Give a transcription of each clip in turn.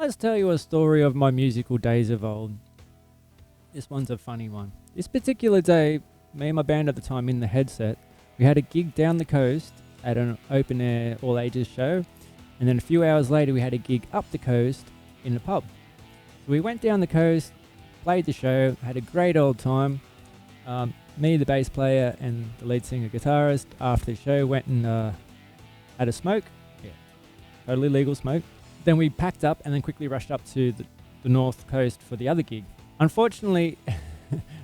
must tell you a story of my musical days of old. This one's a funny one. This particular day, me and my band at the time in the headset, we had a gig down the coast at an open air all ages show, and then a few hours later we had a gig up the coast in a pub. So we went down the coast, played the show, had a great old time. Me, the bass player, and the lead singer guitarist, after the show went and had a smoke. Yeah, totally legal smoke. Then we packed up and then quickly rushed up to the north coast for the other gig. Unfortunately,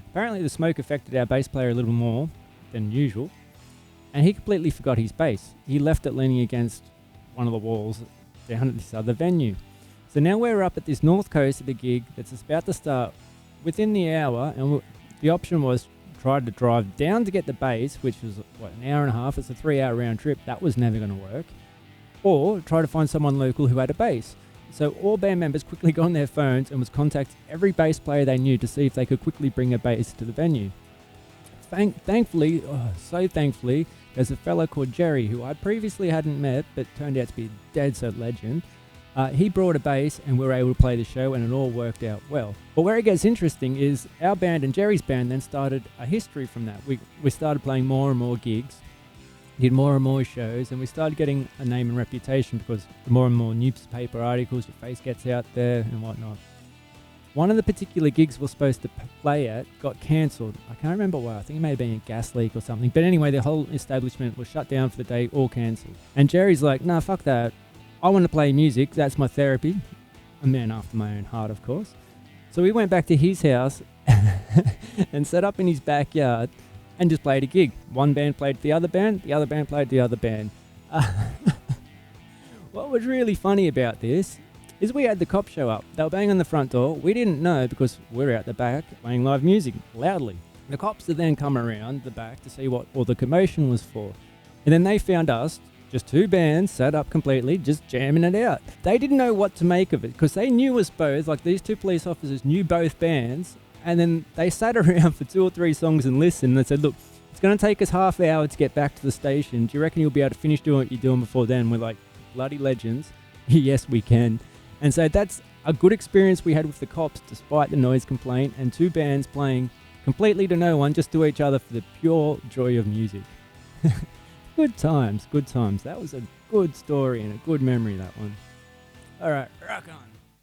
apparently the smoke affected our bass player a little more than usual, and he completely forgot his bass. He left it leaning against one of the walls down at this other venue. So now we're up at this north coast of the gig that's about to start within the hour, and the option was try to drive down to get the bass, which was an hour and a half. It's a 3-hour round trip. That was never going to work. Or try to find someone local who had a bass. So all band members quickly got on their phones and was contacting every bass player they knew to see if they could quickly bring a bass to the venue. Thankfully, there's a fella called Jerry who I previously hadn't met but turned out to be a dead set legend. He brought a bass and we were able to play the show, and it all worked out well. But where it gets interesting is our band and Jerry's band then started a history from that. We started playing more and more gigs, did more and more shows, and we started getting a name and reputation because the more and more newspaper articles, your face gets out there and whatnot. One of the particular gigs we're supposed to play at got cancelled. I can't remember why. I think it may have been a gas leak or something. But anyway, the whole establishment was shut down for the day, all cancelled. And Jerry's like, nah, fuck that. I want to play music. That's my therapy. A man after my own heart, of course. So we went back to his house and set up in his backyard and just played a gig. One band played the other band played the other band. What was really funny about this is we had the cops show up. They were banging on the front door. We didn't know because we're out the back playing live music loudly. The cops had then come around the back to see what all the commotion was for. And then they found us, just two bands set up completely, just jamming it out. They didn't know what to make of it because they knew us both, like these two police officers knew both bands. And then they sat around for 2 or 3 songs and listened and said, look, it's going to take us half an hour to get back to the station. Do you reckon you'll be able to finish doing what you're doing before then? We're like, bloody legends. Yes, we can. And so that's a good experience we had with the cops despite the noise complaint, and 2 bands playing completely to no one, just to each other for the pure joy of music. Good times, good times. That was a good story and a good memory, that one. All right, rock on.